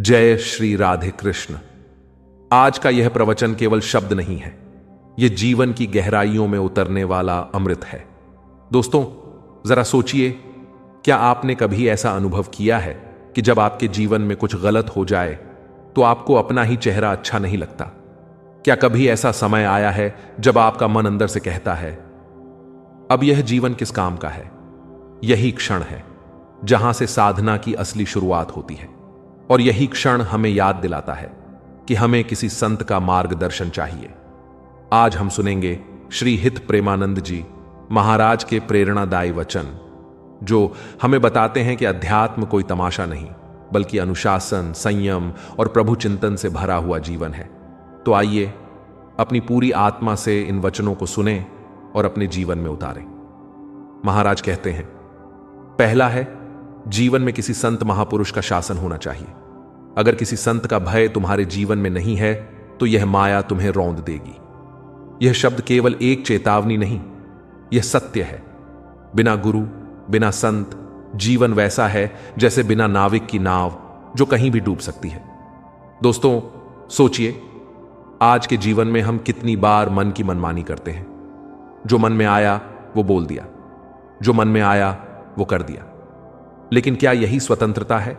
जय श्री राधे कृष्ण। आज का यह प्रवचन केवल शब्द नहीं है, यह जीवन की गहराइयों में उतरने वाला अमृत है। दोस्तों, जरा सोचिए, क्या आपने कभी ऐसा अनुभव किया है कि जब आपके जीवन में कुछ गलत हो जाए तो आपको अपना ही चेहरा अच्छा नहीं लगता? क्या कभी ऐसा समय आया है जब आपका मन अंदर से कहता है, अब यह जीवन किस काम का है? यही क्षण है जहां से साधना की असली शुरुआत होती है, और यही क्षण हमें याद दिलाता है कि हमें किसी संत का मार्गदर्शन चाहिए। आज हम सुनेंगे श्री हित प्रेमानंद जी महाराज के प्रेरणादायी वचन, जो हमें बताते हैं कि अध्यात्म कोई तमाशा नहीं, बल्कि अनुशासन, संयम और प्रभु चिंतन से भरा हुआ जीवन है। तो आइए अपनी पूरी आत्मा से इन वचनों को सुनें और अपने जीवन में उतारें। महाराज कहते हैं, पहला है, जीवन में किसी संत महापुरुष का शासन होना चाहिए। अगर किसी संत का भय तुम्हारे जीवन में नहीं है तो यह माया तुम्हें रौंद देगी। यह शब्द केवल एक चेतावनी नहीं, यह सत्य है। बिना गुरु, बिना संत जीवन वैसा है जैसे बिना नाविक की नाव जो कहीं भी डूब सकती है। दोस्तों, सोचिए, आज के जीवन में हम कितनी बार मन की मनमानी करते हैं। जो मन में आया वो बोल दिया, जो मन में आया वो कर दिया। लेकिन क्या यही स्वतंत्रता है,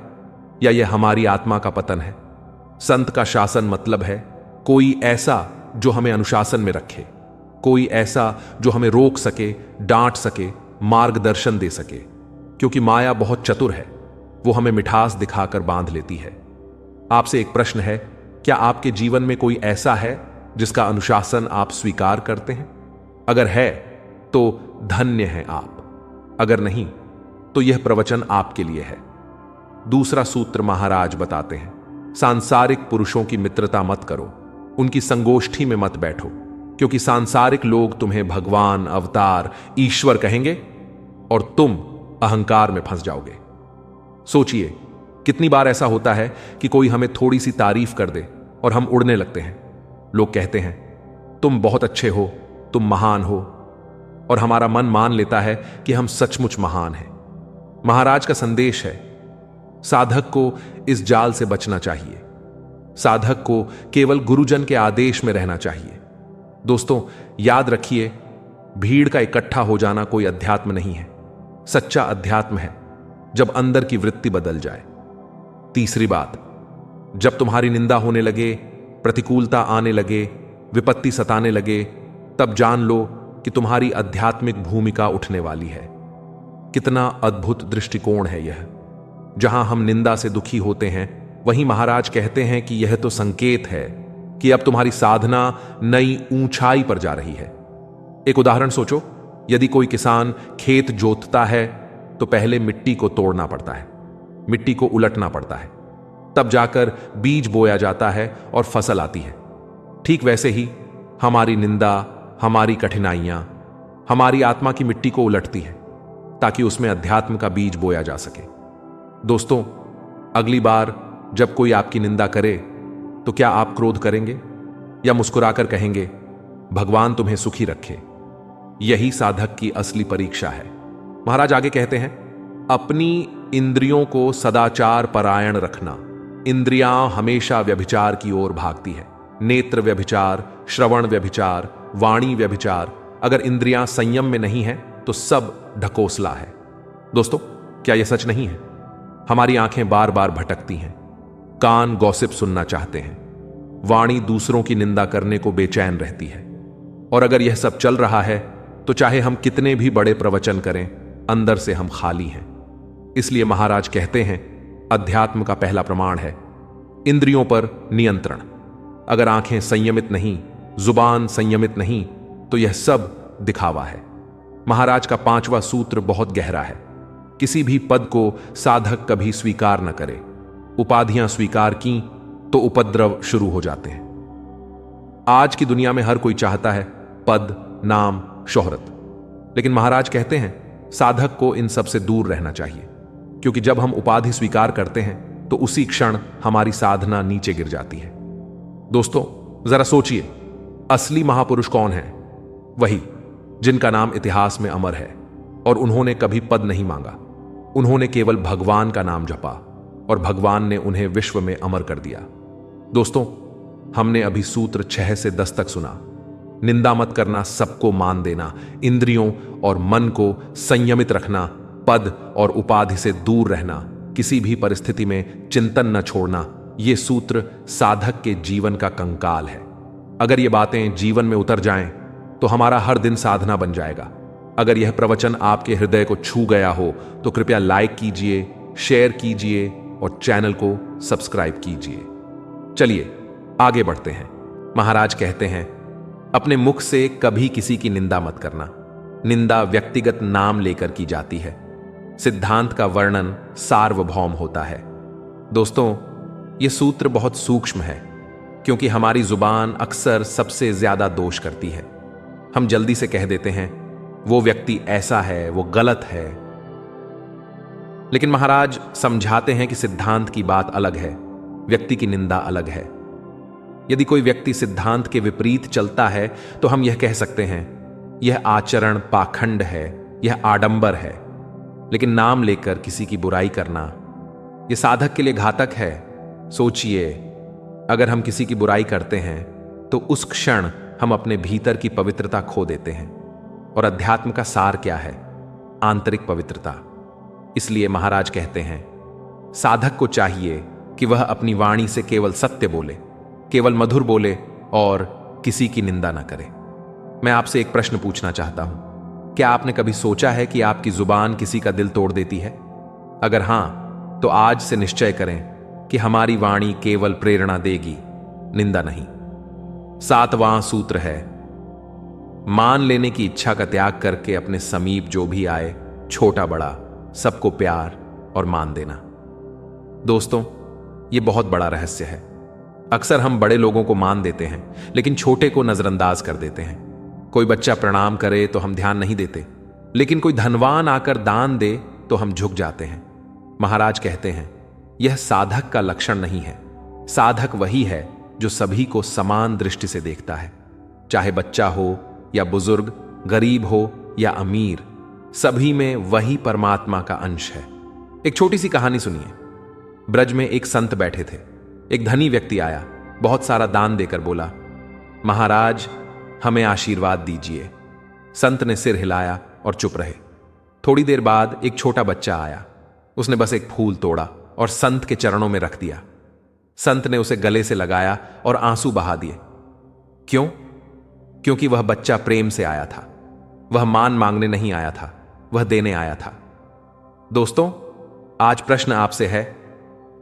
या यह हमारी आत्मा का पतन है? संत का शासन मतलब है कोई ऐसा जो हमें अनुशासन में रखे, कोई ऐसा जो हमें रोक सके, डांट सके, मार्गदर्शन दे सके। क्योंकि माया बहुत चतुर है, वो हमें मिठास दिखाकर बांध लेती है। आपसे एक प्रश्न है, क्या आपके जीवन में कोई ऐसा है जिसका अनुशासन आप स्वीकार करते हैं? अगर है तो धन्य हैं आप, अगर नहीं तो यह प्रवचन आपके लिए है। दूसरा सूत्र महाराज बताते हैं, सांसारिक पुरुषों की मित्रता मत करो, उनकी संगोष्ठी में मत बैठो, क्योंकि सांसारिक लोग तुम्हें भगवान, अवतार, ईश्वर कहेंगे और तुम अहंकार में फंस जाओगे। सोचिए, कितनी बार ऐसा होता है कि कोई हमें थोड़ी सी तारीफ कर दे और हम उड़ने लगते हैं। लोग कहते हैं, तुम बहुत अच्छे हो, तुम महान हो, और हमारा मन मान लेता है कि हम सचमुच महान हैं। महाराज का संदेश है, साधक को इस जाल से बचना चाहिए। साधक को केवल गुरुजन के आदेश में रहना चाहिए। दोस्तों, याद रखिए, भीड़ का इकट्ठा हो जाना कोई अध्यात्म नहीं है। सच्चा अध्यात्म है जब अंदर की वृत्ति बदल जाए। तीसरी बात, जब तुम्हारी निंदा होने लगे, प्रतिकूलता आने लगे, विपत्ति सताने लगे, तब जान लो कि तुम्हारी आध्यात्मिक भूमिका उठने वाली है। कितना अद्भुत दृष्टिकोण है यह। जहां हम निंदा से दुखी होते हैं, वहीं महाराज कहते हैं कि यह तो संकेत है कि अब तुम्हारी साधना नई ऊंचाई पर जा रही है। एक उदाहरण सोचो, यदि कोई किसान खेत जोतता है तो पहले मिट्टी को तोड़ना पड़ता है, मिट्टी को उलटना पड़ता है, तब जाकर बीज बोया जाता है और फसल आती है। ठीक वैसे ही हमारी निंदा, हमारी कठिनाइयां हमारी आत्मा की मिट्टी को उलटती है, ताकि उसमें अध्यात्म का बीज बोया जा सके। दोस्तों, अगली बार जब कोई आपकी निंदा करे तो क्या आप क्रोध करेंगे या मुस्कुराकर कहेंगे, भगवान तुम्हें सुखी रखे? यही साधक की असली परीक्षा है। महाराज आगे कहते हैं, अपनी इंद्रियों को सदाचार परायण रखना। इंद्रियां हमेशा व्यभिचार की ओर भागती है। नेत्र व्यभिचार, श्रवण व्यभिचार, वाणी व्यभिचार। अगर इंद्रियां संयम में नहीं है तो सब ढकोसला है। दोस्तों, क्या यह सच नहीं है? हमारी आंखें बार बार भटकती हैं, कान गॉसिप सुनना चाहते हैं, वाणी दूसरों की निंदा करने को बेचैन रहती है। और अगर यह सब चल रहा है तो चाहे हम कितने भी बड़े प्रवचन करें, अंदर से हम खाली हैं। इसलिए महाराज कहते हैं, अध्यात्म का पहला प्रमाण है इंद्रियों पर नियंत्रण। अगर आंखें संयमित नहीं, जुबान संयमित नहीं, तो यह सब दिखावा है। महाराज का पांचवा सूत्र बहुत गहरा है, किसी भी पद को साधक कभी स्वीकार न करे। उपाधियां स्वीकार की तो उपद्रव शुरू हो जाते हैं। आज की दुनिया में हर कोई चाहता है पद, नाम, शोहरत, लेकिन महाराज कहते हैं साधक को इन सब से दूर रहना चाहिए, क्योंकि जब हम उपाधि स्वीकार करते हैं तो उसी क्षण हमारी साधना नीचे गिर जाती है। दोस्तों, जरा सोचिए, असली महापुरुष कौन है? वही जिनका नाम इतिहास में अमर है, और उन्होंने कभी पद नहीं मांगा, उन्होंने केवल भगवान का नाम जपा, और भगवान ने उन्हें विश्व में अमर कर दिया। दोस्तों, हमने अभी सूत्र 6 से 10 तक सुना। निंदा मत करना, सबको मान देना, इंद्रियों और मन को संयमित रखना, पद और उपाधि से दूर रहना, किसी भी परिस्थिति में चिंतन न छोड़ना, ये सूत्र साधक के जीवन का कंकाल है। अगर ये बातें जीवन में उतर जाएं तो हमारा हर दिन साधना बन जाएगा। अगर यह प्रवचन आपके हृदय को छू गया हो तो कृपया लाइक कीजिए, शेयर कीजिए और चैनल को सब्सक्राइब कीजिए। चलिए आगे बढ़ते हैं। महाराज कहते हैं, अपने मुख से कभी किसी की निंदा मत करना। निंदा व्यक्तिगत नाम लेकर की जाती है। सिद्धांत का वर्णन सार्वभौम होता है। दोस्तों, यह सूत्र बहुत सूक्ष्म है क्योंकि हमारी जुबान अक्सर सबसे ज्यादा दोष करती है। हम जल्दी से कह देते हैं, वो व्यक्ति ऐसा है, वो गलत है। लेकिन महाराज समझाते हैं कि सिद्धांत की बात अलग है, व्यक्ति की निंदा अलग है। यदि कोई व्यक्ति सिद्धांत के विपरीत चलता है तो हम यह कह सकते हैं, यह आचरण पाखंड है, यह आडंबर है। लेकिन नाम लेकर किसी की बुराई करना यह साधक के लिए घातक है। सोचिए, अगर हम किसी की बुराई करते हैं तो उस क्षण हम अपने भीतर की पवित्रता खो देते हैं। और अध्यात्म का सार क्या है? आंतरिक पवित्रता। इसलिए महाराज कहते हैं, साधक को चाहिए कि वह अपनी वाणी से केवल सत्य बोले, केवल मधुर बोले और किसी की निंदा न करे। मैं आपसे एक प्रश्न पूछना चाहता हूं, क्या आपने कभी सोचा है कि आपकी जुबान किसी का दिल तोड़ देती है? अगर हां, तो आज से निश्चय करें कि हमारी वाणी केवल प्रेरणा देगी, निंदा नहीं। 7वां सूत्र है, मान लेने की इच्छा का त्याग करके अपने समीप जो भी आए, छोटा बड़ा, सबको प्यार और मान देना। दोस्तों, यह बहुत बड़ा रहस्य है। अक्सर हम बड़े लोगों को मान देते हैं लेकिन छोटे को नजरअंदाज कर देते हैं। कोई बच्चा प्रणाम करे तो हम ध्यान नहीं देते, लेकिन कोई धनवान आकर दान दे तो हम झुक जाते हैं। महाराज कहते हैं, यह साधक का लक्षण नहीं है। साधक वही है जो सभी को समान दृष्टि से देखता है, चाहे बच्चा हो या बुजुर्ग, गरीब हो या अमीर, सभी में वही परमात्मा का अंश है। एक छोटी सी कहानी सुनिए। ब्रज में एक संत बैठे थे। एक धनी व्यक्ति आया, बहुत सारा दान देकर बोला, महाराज हमें आशीर्वाद दीजिए। संत ने सिर हिलाया और चुप रहे। थोड़ी देर बाद एक छोटा बच्चा आया। उसने बस एक फूल तोड़ा और संत के चरणों में रख दिया। संत ने उसे गले से लगाया और आंसू बहा दिए। क्यों? क्योंकि वह बच्चा प्रेम से आया था। वह मान मांगने नहीं आया था, वह देने आया था। दोस्तों, आज प्रश्न आपसे है,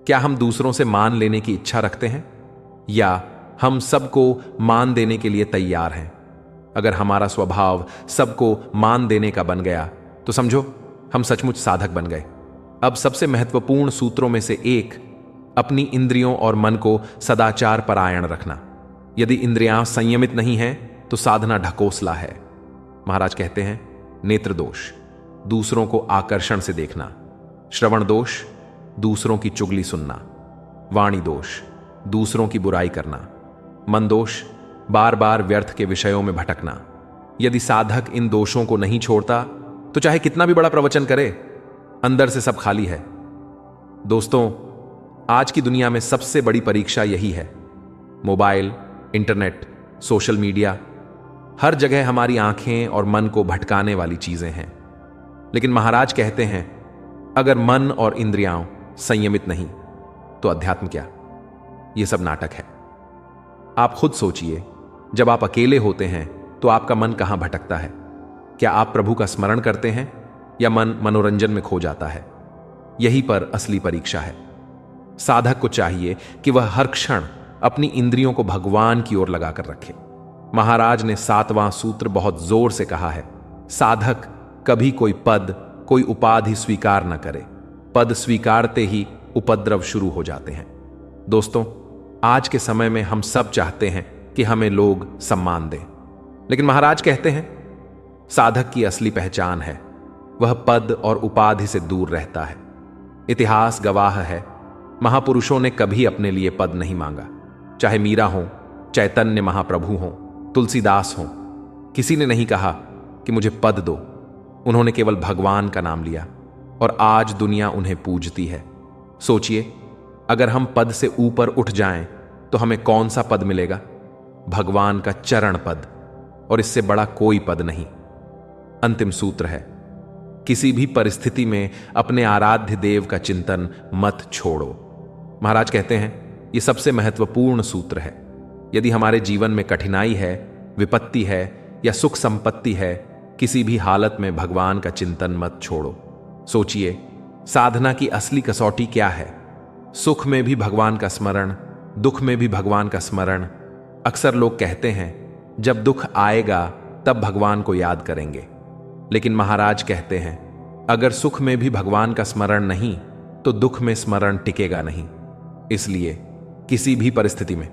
क्या हम दूसरों से मान लेने की इच्छा रखते हैं या हम सबको मान देने के लिए तैयार हैं? अगर हमारा स्वभाव सबको मान देने का बन गया तो समझो हम सचमुच साधक बन गए। अब सबसे महत्वपूर्ण सूत्रों में से एक, अपनी इंद्रियों और मन को सदाचार परायण रखना। यदि इंद्रियां संयमित नहीं हैं तो साधना ढकोसला है। महाराज कहते हैं, नेत्र दोष, दूसरों को आकर्षण से देखना। श्रवण दोष, दूसरों की चुगली सुनना। वाणी दोष, दूसरों की बुराई करना। मन दोष, बार बार व्यर्थ के विषयों में भटकना। यदि साधक इन दोषों को नहीं छोड़ता तो चाहे कितना भी बड़ा प्रवचन करे, अंदर से सब खाली है। दोस्तों, आज की दुनिया में सबसे बड़ी परीक्षा यही है। मोबाइल, इंटरनेट, सोशल मीडिया, हर जगह हमारी आंखें और मन को भटकाने वाली चीजें हैं। लेकिन महाराज कहते हैं, अगर मन और इंद्रियां संयमित नहीं तो अध्यात्म क्या? यह सब नाटक है। आप खुद सोचिए, जब आप अकेले होते हैं तो आपका मन कहां भटकता है? क्या आप प्रभु का स्मरण करते हैं या मन मनोरंजन में खो जाता है? यही पर असली परीक्षा है। साधक को चाहिए कि वह हर क्षण अपनी इंद्रियों को भगवान की ओर लगाकर रखे। महाराज ने 7वां सूत्र बहुत जोर से कहा है, साधक कभी कोई पद, कोई उपाधि स्वीकार न करे। पद स्वीकारते ही उपद्रव शुरू हो जाते हैं। दोस्तों, आज के समय में हम सब चाहते हैं कि हमें लोग सम्मान दें, लेकिन महाराज कहते हैं, साधक की असली पहचान है, वह पद और उपाधि से दूर रहता है। इतिहास गवाह है, महापुरुषों ने कभी अपने लिए पद नहीं मांगा। चाहे मीरा हो, चैतन्य महाप्रभु हो, तुलसीदास हो, किसी ने नहीं कहा कि मुझे पद दो। उन्होंने केवल भगवान का नाम लिया और आज दुनिया उन्हें पूजती है। सोचिए, अगर हम पद से ऊपर उठ जाएं तो हमें कौन सा पद मिलेगा? भगवान का चरण पद, और इससे बड़ा कोई पद नहीं। अंतिम सूत्र है, किसी भी परिस्थिति में अपने आराध्य देव का चिंतन मत छोड़ो। महाराज कहते हैं यह सबसे महत्वपूर्ण सूत्र है। यदि हमारे जीवन में कठिनाई है, विपत्ति है या सुख संपत्ति है, किसी भी हालत में भगवान का चिंतन मत छोड़ो। सोचिए, साधना की असली कसौटी क्या है? सुख में भी भगवान का स्मरण, दुख में भी भगवान का स्मरण। अक्सर लोग कहते हैं जब दुख आएगा तब भगवान को याद करेंगे, लेकिन महाराज कहते हैं अगर सुख में भी भगवान का स्मरण नहीं तो दुख में स्मरण टिकेगा नहीं। इसलिए किसी भी परिस्थिति में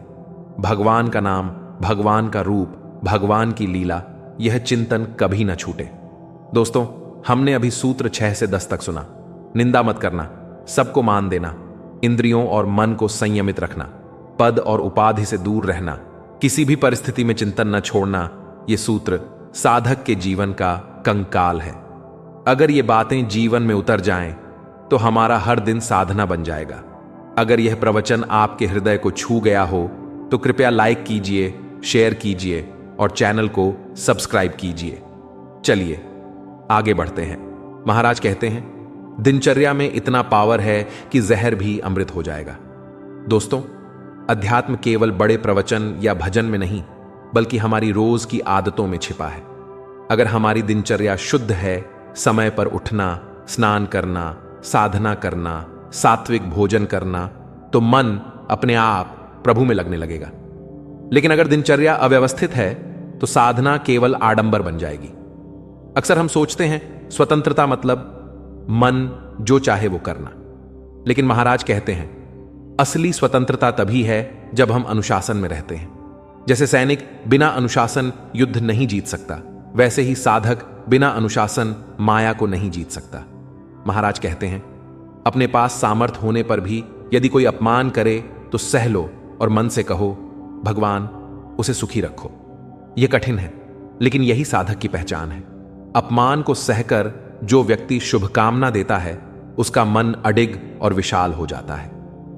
भगवान का नाम, भगवान का रूप, भगवान की लीला, यह चिंतन कभी ना छूटे। दोस्तों, हमने अभी सूत्र 6 से 10 तक सुना। निंदा मत करना, सबको मान देना, इंद्रियों और मन को संयमित रखना, पद और उपाधि से दूर रहना, किसी भी परिस्थिति में चिंतन न छोड़ना, ये सूत्र साधक के जीवन का कंकाल है। अगर ये बातें जीवन में उतर जाएं तो हमारा हर दिन साधना बन जाएगा। अगर यह प्रवचन आपके हृदय को छू गया हो तो कृपया लाइक कीजिए, शेयर कीजिए और चैनल को सब्सक्राइब कीजिए। चलिए आगे बढ़ते हैं। महाराज कहते हैं दिनचर्या में इतना पावर है कि जहर भी अमृत हो जाएगा। दोस्तों, अध्यात्म केवल बड़े प्रवचन या भजन में नहीं, बल्कि हमारी रोज की आदतों में छिपा है। अगर हमारी दिनचर्या शुद्ध है, समय पर उठना, स्नान करना, साधना करना, सात्विक भोजन करना, तो मन अपने आप प्रभु में लगने लगेगा। लेकिन अगर दिनचर्या अव्यवस्थित है तो साधना केवल आडंबर बन जाएगी। अक्सर हम सोचते हैं स्वतंत्रता मतलब मन जो चाहे वो करना, लेकिन महाराज कहते हैं असली स्वतंत्रता तभी है जब हम अनुशासन में रहते हैं। जैसे सैनिक बिना अनुशासन युद्ध नहीं जीत सकता, वैसे ही साधक बिना अनुशासन माया को नहीं जीत सकता। महाराज कहते हैं अपने पास सामर्थ्य होने पर भी यदि कोई अपमान करे तो सह लो और मन से कहो भगवान उसे सुखी रखो। यह कठिन है, लेकिन यही साधक की पहचान है। अपमान को सहकर जो व्यक्ति शुभकामना देता है उसका मन अडिग और विशाल हो जाता है।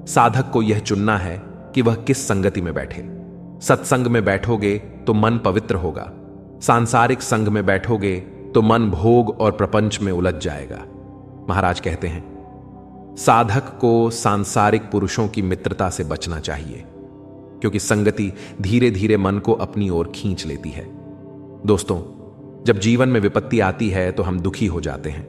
साधक को यह चुनना है कि वह किस संगति में बैठे। सत्संग में बैठोगे तो मन पवित्र होगा, सांसारिक संग में बैठोगे तो मन भोग और प्रपंच में उलझ जाएगा। महाराज कहते हैं साधक को सांसारिक पुरुषों की मित्रता से बचना चाहिए, क्योंकि संगति धीरे धीरे मन को अपनी ओर खींच लेती है। दोस्तों, जब जीवन में विपत्ति आती है तो हम दुखी हो जाते हैं,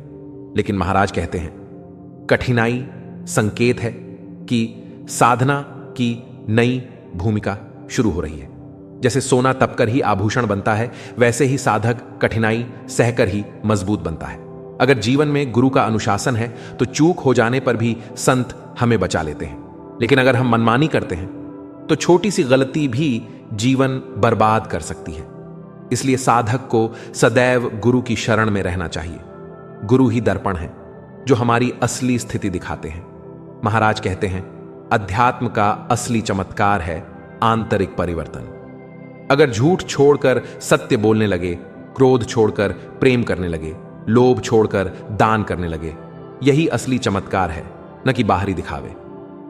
लेकिन महाराज कहते हैं कठिनाई संकेत है कि साधना की नई भूमिका शुरू हो रही है। जैसे सोना तपकर ही आभूषण बनता है, वैसे ही साधक कठिनाई सहकर ही मजबूत बनता है। अगर जीवन में गुरु का अनुशासन है तो चूक हो जाने पर भी संत हमें बचा लेते हैं, लेकिन अगर हम मनमानी करते हैं तो छोटी सी गलती भी जीवन बर्बाद कर सकती है। इसलिए साधक को सदैव गुरु की शरण में रहना चाहिए। गुरु ही दर्पण है जो हमारी असली स्थिति दिखाते हैं। महाराज कहते हैं अध्यात्म का असली चमत्कार है आंतरिक परिवर्तन। अगर झूठ छोड़कर सत्य बोलने लगे, क्रोध छोड़कर प्रेम करने लगे, लोभ छोड़कर दान करने लगे, यही असली चमत्कार है, न कि बाहरी दिखावे।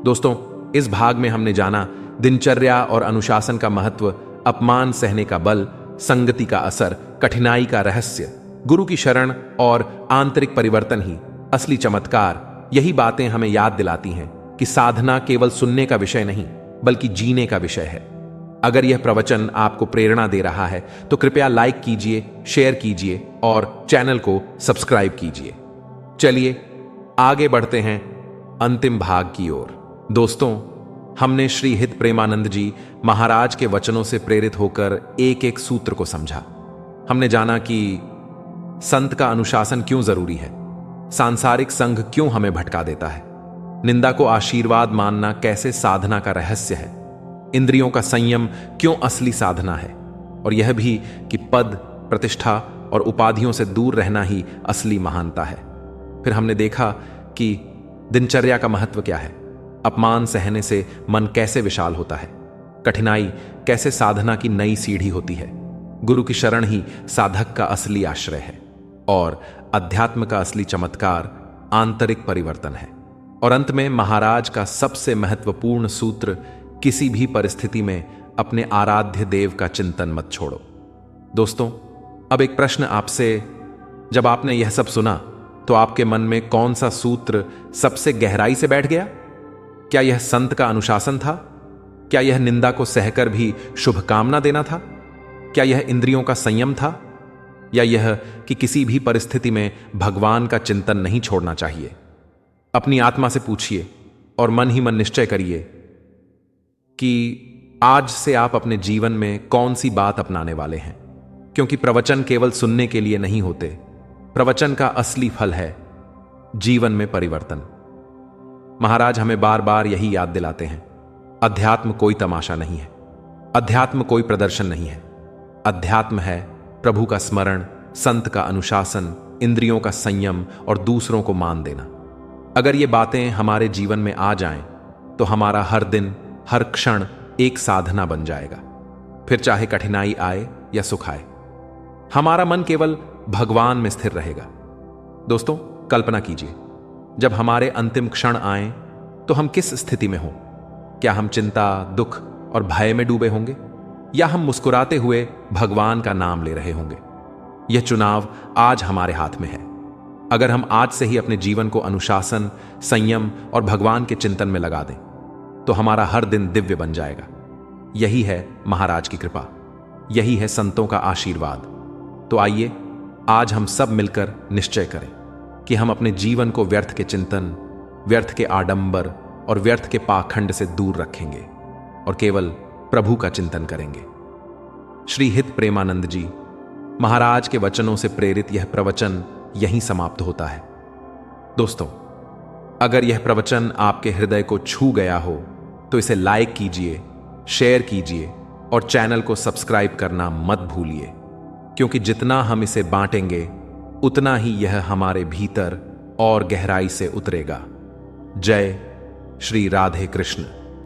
दोस्तों, इस भाग में हमने जाना दिनचर्या और अनुशासन का महत्व, अपमान सहने का बल, संगति का असर, कठिनाई का रहस्य, गुरु की शरण और आंतरिक परिवर्तन ही असली चमत्कार। यही बातें हमें याद दिलाती हैं कि साधना केवल सुनने का विषय नहीं, बल्कि जीने का विषय है। अगर यह प्रवचन आपको प्रेरणा दे रहा है तो कृपया लाइक कीजिए, शेयर कीजिए और चैनल को सब्सक्राइब कीजिए। चलिए आगे बढ़ते हैं अंतिम भाग की ओर। दोस्तों, हमने श्री हित प्रेमानंद जी महाराज के वचनों से प्रेरित होकर एक एक सूत्र को समझा। हमने जाना कि संत का अनुशासन क्यों जरूरी है, सांसारिक संघ क्यों हमें भटका देता है, निंदा को आशीर्वाद मानना कैसे साधना का रहस्य है, इंद्रियों का संयम क्यों असली साधना है, और यह भी कि पद, प्रतिष्ठा और उपाधियों से दूर रहना ही असली महानता है। फिर हमने देखा कि दिनचर्या का महत्व क्या है, अपमान सहने से मन कैसे विशाल होता है, कठिनाई कैसे साधना की नई सीढ़ी होती है, गुरु की शरण ही साधक का असली आश्रय है, और अध्यात्म का असली चमत्कार आंतरिक परिवर्तन है। और अंत में महाराज का सबसे महत्वपूर्ण सूत्र, किसी भी परिस्थिति में अपने आराध्य देव का चिंतन मत छोड़ो। दोस्तों, अब एक प्रश्न आपसे, जब आपने यह सब सुना तो आपके मन में कौन सा सूत्र सबसे गहराई से बैठ गया? क्या यह संत का अनुशासन था? क्या यह निंदा को सहकर भी शुभकामना देना था? क्या यह इंद्रियों का संयम था? या यह कि किसी भी परिस्थिति में भगवान का चिंतन नहीं छोड़ना चाहिए? अपनी आत्मा से पूछिए और मन ही मन निश्चय करिए कि आज से आप अपने जीवन में कौन सी बात अपनाने वाले हैं। क्योंकि प्रवचन केवल सुनने के लिए नहीं होते, प्रवचन का असली फल है जीवन में परिवर्तन। महाराज हमें बार बार यही याद दिलाते हैं, अध्यात्म कोई तमाशा नहीं है, अध्यात्म कोई प्रदर्शन नहीं है। अध्यात्म है प्रभु का स्मरण, संत का अनुशासन, इंद्रियों का संयम और दूसरों को मान देना। अगर ये बातें हमारे जीवन में आ जाएं, तो हमारा हर दिन, हर क्षण एक साधना बन जाएगा। फिर चाहे कठिनाई आए या सुख आए, हमारा मन केवल भगवान में स्थिर रहेगा। दोस्तों, कल्पना कीजिए, जब हमारे अंतिम क्षण आए तो हम किस स्थिति में हों? क्या हम चिंता, दुख और भय में डूबे होंगे, या हम मुस्कुराते हुए भगवान का नाम ले रहे होंगे? यह चुनाव आज हमारे हाथ में है। अगर हम आज से ही अपने जीवन को अनुशासन, संयम और भगवान के चिंतन में लगा दें, तो हमारा हर दिन दिव्य बन जाएगा। यही है महाराज की कृपा, यही है संतों का आशीर्वाद। तो आइए आज हम सब मिलकर निश्चय करें कि हम अपने जीवन को व्यर्थ के चिंतन, व्यर्थ के आडंबर और व्यर्थ के पाखंड से दूर रखेंगे और केवल प्रभु का चिंतन करेंगे। श्री हित प्रेमानंद जी महाराज के वचनों से प्रेरित यह प्रवचन यहीं समाप्त होता है। दोस्तों, अगर यह प्रवचन आपके हृदय को छू गया हो तो इसे लाइक कीजिए, शेयर कीजिए और चैनल को सब्सक्राइब करना मत भूलिए, क्योंकि जितना हम इसे बांटेंगे उतना ही यह हमारे भीतर और गहराई से उतरेगा। जय श्री राधे कृष्ण।